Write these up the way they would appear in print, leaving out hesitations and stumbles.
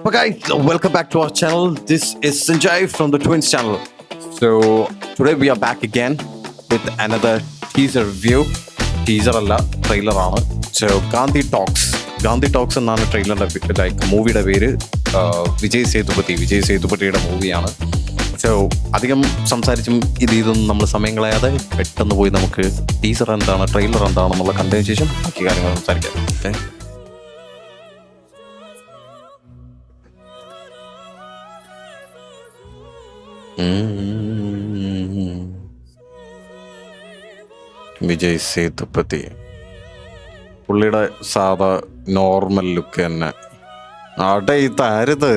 up, guys? Welcome back to our channel. This is Sanjay from the Twins channel. So today we are back again with another teaser review. Teaser alla trailer ആണ്. So Gandhi Talks എന്നാണ് ട്രെയിലറിന്റെ like മൂവിയുടെ പേര്. വിജയ് സേതുപതിയുടെ മൂവിയാണ്. So അധികം സംസാരിച്ചും ഇതൊന്നും നമ്മൾ സമയം കളയാതെ പെട്ടെന്ന് പോയി നമുക്ക് ടീസർ എന്താണ് ട്രെയിലർ എന്താണെന്നുള്ള കണ്ടതിന് ശേഷം ബാക്കി കാര്യങ്ങൾ സംസാരിക്കാം. ഓക്കെ, വിജയ് സേതുപതി പുള്ളിയുടെ സാധാ നോർമൽ ലുക്ക് തന്നെ. ആട്ടെ ഇതാരത്?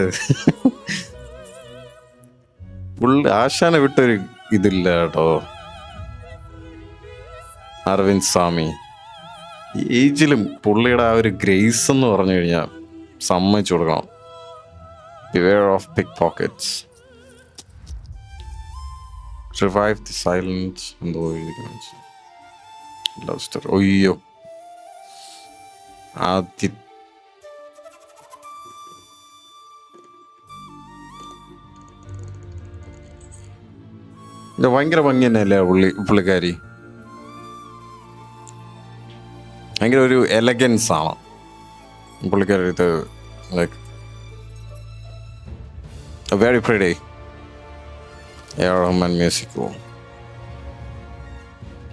പുള്ളി ആശാനെ വിട്ടൊരു ഇതില്ല കേട്ടോ. അരവിന്ദ് സ്വാമി ഏജിലും പുള്ളിയുടെ ആ ഒരു ഗ്രേസ് എന്ന് പറഞ്ഞു കഴിഞ്ഞാൽ സമ്മതിച്ചു കൊടുക്കണം. Beware of pick pockets, revive the silence, എന്തോ ലവ് സ്റ്റോറി. ഒയ്യോ, ആദ്യ ഭയങ്കര ഭംഗി തന്നെയല്ലേ പുള്ളിക്കാരി. ഭയങ്കര ഒരു എലഗൻസ് ആണ് പുള്ളിക്കാരി. ഇത് ലൈക്ക് വെരി പ്രിറ്റി. റഹ്മാൻ മ്യൂസിക്കോ,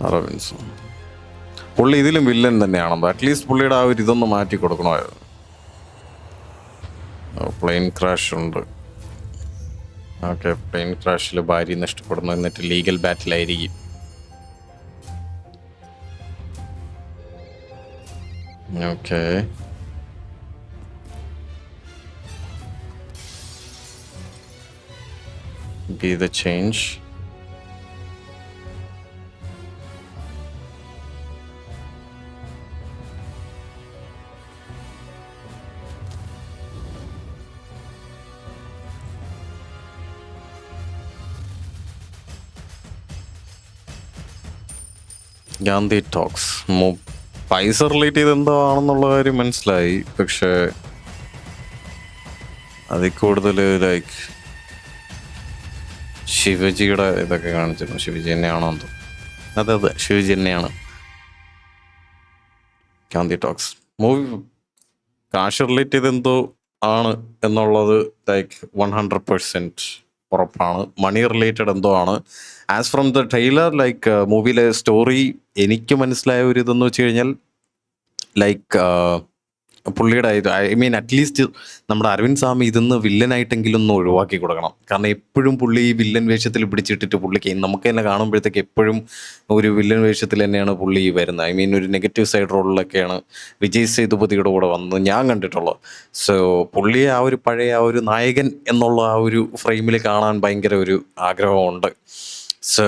അരവിന്ദ് പുള്ളി ഇതിലും വില്ലൻ തന്നെയാണെന്നോ. അറ്റ്ലീസ്റ്റ് പുള്ളിയുടെ ആ ഒരു ഇതൊന്ന് മാറ്റി കൊടുക്കണമായിരുന്നു. പ്ലെയിൻ ക്രാഷ് ഉണ്ട്. ഓക്കെ, പ്ലെയിൻ ക്രാഷിൽ ഭാര്യ നഷ്ടപ്പെടുന്നു, എന്നിട്ട് ലീഗൽ ബാറ്റിലായിരിക്കും. Okay, be the change. Gandhi talks പൈസ റിലേറ്റ് ചെയ്ത് എന്തോ ആണെന്നുള്ള കാര്യം മനസ്സിലായി. പക്ഷെ അതിൽ കൂടുതൽ ലൈക്ക് ശിവജിയുടെ ഇതൊക്കെ കാണിച്ചിരുന്നു. ശിവജി തന്നെയാണോ എന്തോ. അതെ, ശിവജി തന്നെയാണ്. ഗാന്ധി ടോക്സ് മൂവി കാശ് റിലേറ്റ് ചെയ്ത് എന്തോ ആണ് എന്നുള്ളത് ലൈക്ക് 100% ഉറപ്പാണ്. മണി റിലേറ്റഡ് എന്തോ ആണ്. As from the trailer like മൂവിയിലെ സ്റ്റോറി എനിക്ക് മനസ്സിലായ ഒരു ഇതെന്ന് വെച്ച് കഴിഞ്ഞാൽ ലൈക്ക് പുള്ളിയുടെ ഇത് ഐ മീൻ അറ്റ്ലീസ്റ്റ് നമ്മുടെ അരവിന്ദ് സ്വാമി ഇതിന്ന് വില്ലനായിട്ടെങ്കിലും ഒന്ന് ഒഴിവാക്കി കൊടുക്കണം. കാരണം എപ്പോഴും പുള്ളി ഈ വില്ലൻ വേഷത്തിൽ പിടിച്ചിട്ടിട്ട് പുള്ളിക്ക് നമുക്ക് തന്നെ കാണുമ്പോഴത്തേക്ക് എപ്പോഴും ഒരു വില്ലൻ വേഷത്തിൽ തന്നെയാണ് പുള്ളി വരുന്നത്. ഐ മീൻ ഒരു നെഗറ്റീവ് സൈഡ് റോളിലൊക്കെയാണ് വിജയ് സേതുപതിയുടെ കൂടെ വന്നത് ഞാൻ കണ്ടിട്ടുള്ളത്. സോ പുള്ളിയെ ആ ഒരു പഴയ ആ ഒരു നായകൻ എന്നുള്ള ആ ഒരു ഫ്രെയിമിൽ കാണാൻ ഭയങ്കര ഒരു ആഗ്രഹമുണ്ട്. സോ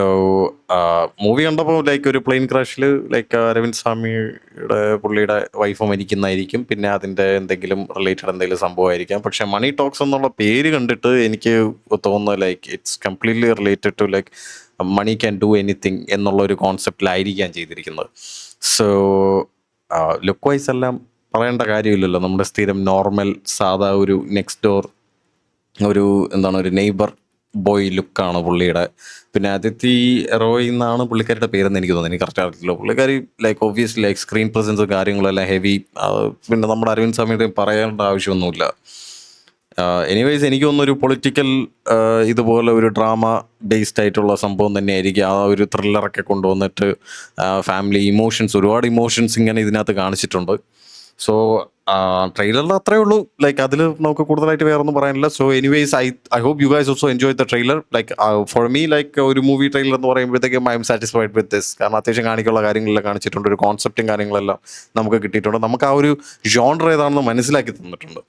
മൂവി കണ്ടപ്പോൾ ലൈക്ക് ഒരു പ്ലെയിൻ ക്രാഷിൽ ലൈക്ക് അരവിന്ദ് സ്വാമിയുടെ പുള്ളിയുടെ വൈഫ് മരിക്കുന്നതായിരിക്കും. പിന്നെ അതിൻ്റെ എന്തെങ്കിലും റിലേറ്റഡ് എന്തെങ്കിലും സംഭവമായിരിക്കാം. പക്ഷെ മണി ടോക്സ് എന്നുള്ള പേര് കണ്ടിട്ട് എനിക്ക് തോന്നുന്നത് like it's completely related to like money can do anything എന്നുള്ള ഒരു കോൺസെപ്റ്റിലായിരിക്കാം ചെയ്തിരിക്കുന്നത്. സോ ലുക്ക് വൈസ് എല്ലാം പറയേണ്ട കാര്യമില്ലല്ലോ. നമ്മുടെ സ്ഥിരം നോർമൽ സാധാ ഒരു നെക്സ്റ്റ് ഡോർ ഒരു എന്താണ് ഒരു നെയ്ബർ ബോയ് ലുക്കാണ് പുള്ളിയുടെ. പിന്നെ അതിഥി റോയ് എന്നാണ് പുള്ളിക്കാരുടെ പേരെന്ന് എനിക്ക് തോന്നുന്നു. എനിക്ക് കറക്റ്റ് അറിയില്ല. പുള്ളിക്കാരി ലൈക്ക് ഒബ്വിയസ്ലി ലൈക്ക് സ്ക്രീൻ പ്രസൻസും കാര്യങ്ങളെല്ലാം ഹെവി. പിന്നെ നമ്മുടെ അരവിന്ദ് സ്വാമിയുടെ പറയേണ്ട ആവശ്യമൊന്നുമില്ല. എനിവേയ്സ് എനിക്ക് തോന്നുന്നൊരു പൊളിറ്റിക്കൽ ഇതുപോലെ ഒരു ഡ്രാമ ബേസ്ഡ് ആയിട്ടുള്ള സംഭവം തന്നെയായിരിക്കും. ആ ഒരു ത്രില്ലറൊക്കെ കൊണ്ടുവന്നിട്ട് ഫാമിലി ഇമോഷൻസ്, ഒരുപാട് ഇമോഷൻസ് ഇങ്ങനെ ഇതിനകത്ത് കാണിച്ചിട്ടുണ്ട്. സോ ട്രെയിലറിൽ അത്രേ ഉള്ളൂ. ലൈക്ക് അതിൽ നമുക്ക് കൂടുതലായിട്ട് വേറെ ഒന്നും പറയാനില്ല. So anyways I hope you guys also enjoy the trailer. Like for me like ഒരു മൂവി ട്രെയിലർ എന്ന് പറയുമ്പോഴത്തേക്കും I am satisfied with this. കാരണം അത്യാവശ്യം കാണിക്കുള്ള കാര്യങ്ങളെല്ലാം കാണിച്ചിട്ടുണ്ട്. ഒരു കോൺസെപ്റ്റും കാര്യങ്ങളെല്ലാം നമുക്ക് കിട്ടിയിട്ടുണ്ട്. നമുക്ക് ആ ഒരു ജോണർ ഏതാണെന്ന് മനസ്സിലാക്കി തന്നിട്ടുണ്ട്.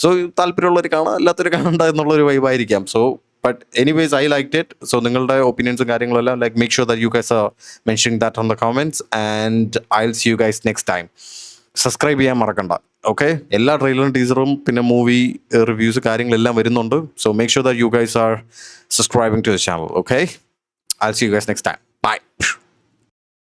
സോ താല്പര്യമുള്ളവർ കാണാം, അല്ലാത്തൊരു കാണണ്ട എന്നുള്ളൊരു വൈബായിരിക്കാം. So but anyways I like it. So നിങ്ങളുടെ ഒപ്പീനിയൻസും കാര്യങ്ങളെല്ലാം like make sure that you guys are mentioning that on the comments and I will see you guys next time. Subscribe ചെയ്യാൻ മറക്കണ്ട. ഓക്കെ, എല്ലാ ട്രെയിലറും ടീസറും പിന്നെ മൂവി റിവ്യൂസ് കാര്യങ്ങളെല്ലാം വരുന്നുണ്ട്. So make sure that you guys are subscribing to the channel. Okay, I will see you guys next time. By.